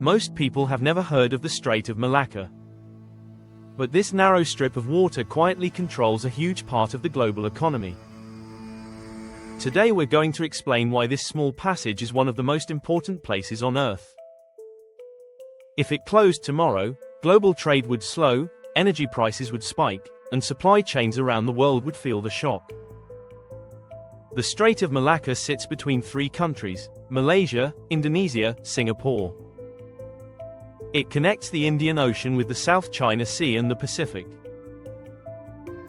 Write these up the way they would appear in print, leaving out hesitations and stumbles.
Most people have never heard of the Strait of Malacca. But this narrow strip of water quietly controls a huge part of the global economy. Today we're going to explain why this small passage is one of the most important places on Earth. If it closed tomorrow, global trade would slow, energy prices would spike, and supply chains around the world would feel the shock. The Strait of Malacca sits between three countries: Malaysia, Indonesia, Singapore. It connects the Indian Ocean with the South China Sea and the Pacific.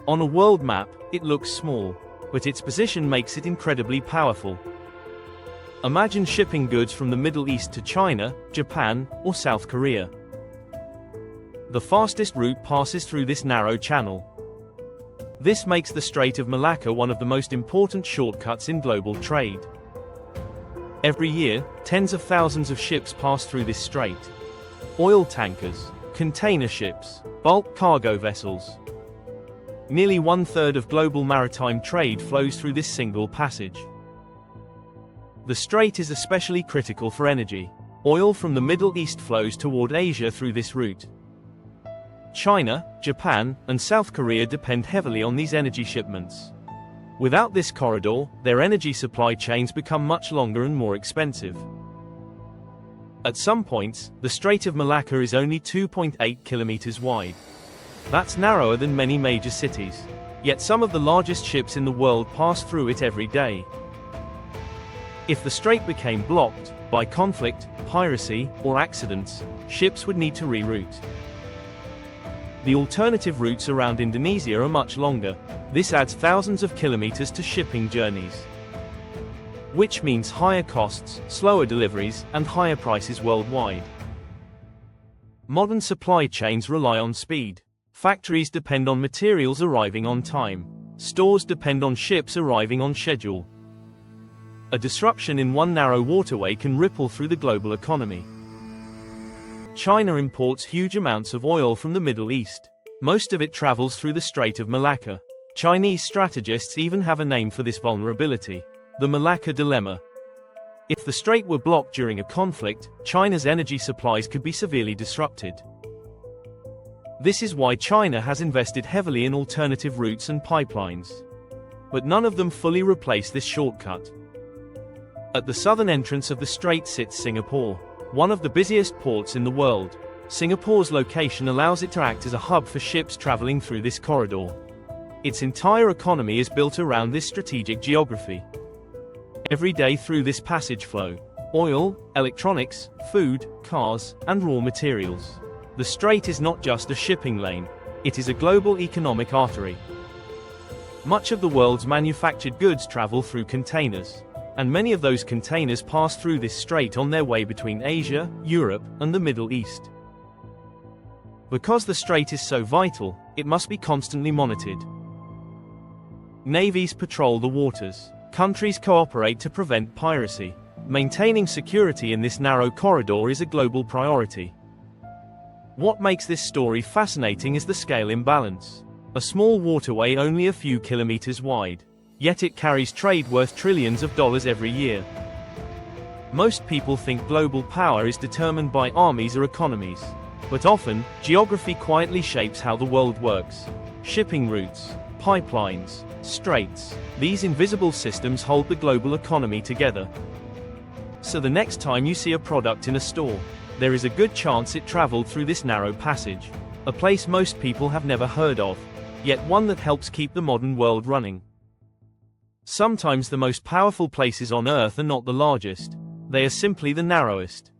On a world map, it looks small, but its position makes it incredibly powerful. Imagine shipping goods from the Middle East to China, Japan, or South Korea. The fastest route passes through this narrow channel. This makes the Strait of Malacca one of the most important shortcuts in global trade. Every year, tens of thousands of ships pass through this strait. Oil tankers, container ships, bulk cargo vessels. Nearly 1/3 of global maritime trade flows through this single passage. The strait is especially critical for energy. Oil from the Middle East flows toward Asia through this route. China, Japan, and South Korea depend heavily on these energy shipments. Without this corridor, their energy supply chains become much longer and more expensive. At some points, the Strait of Malacca is only 2.8 kilometers wide. That's narrower than many major cities. Yet some of the largest ships in the world pass through it every day. If the strait became blocked by conflict, piracy, or accidents, ships would need to reroute. The alternative routes around Indonesia are much longer. This adds thousands of kilometers to shipping journeys, which means higher costs, slower deliveries, and higher prices worldwide. Modern supply chains rely on speed. Factories depend on materials arriving on time. Stores depend on ships arriving on schedule. A disruption in one narrow waterway can ripple through the global economy. China imports huge amounts of oil from the Middle East. Most of it travels through the Strait of Malacca. Chinese strategists even have a name for this vulnerability: the Malacca Dilemma. If the strait were blocked during a conflict, China's energy supplies could be severely disrupted. This is why China has invested heavily in alternative routes and pipelines. But none of them fully replace this shortcut. At the southern entrance of the strait sits Singapore, one of the busiest ports in the world. Singapore's location allows it to act as a hub for ships traveling through this corridor. Its entire economy is built around this strategic geography. Every day through this passage flow oil, electronics, food, cars, and raw materials. The strait is not just a shipping lane, it is a global economic artery. Much of the world's manufactured goods travel through containers, and many of those containers pass through this strait on their way between Asia, Europe, and the Middle East. Because the strait is so vital, it must be constantly monitored. Navies patrol the waters. Countries cooperate to prevent piracy. Maintaining security in this narrow corridor is a global priority. What makes this story fascinating is the scale imbalance. A small waterway only a few kilometers wide, yet it carries trade worth trillions of dollars every year. Most people think global power is determined by armies or economies, but often, geography quietly shapes how the world works. Shipping routes, pipelines, straits, these invisible systems hold the global economy together. So the next time you see a product in a store, there is a good chance it traveled through this narrow passage. A place most people have never heard of, yet one that helps keep the modern world running. Sometimes the most powerful places on Earth are not the largest, they are simply the narrowest.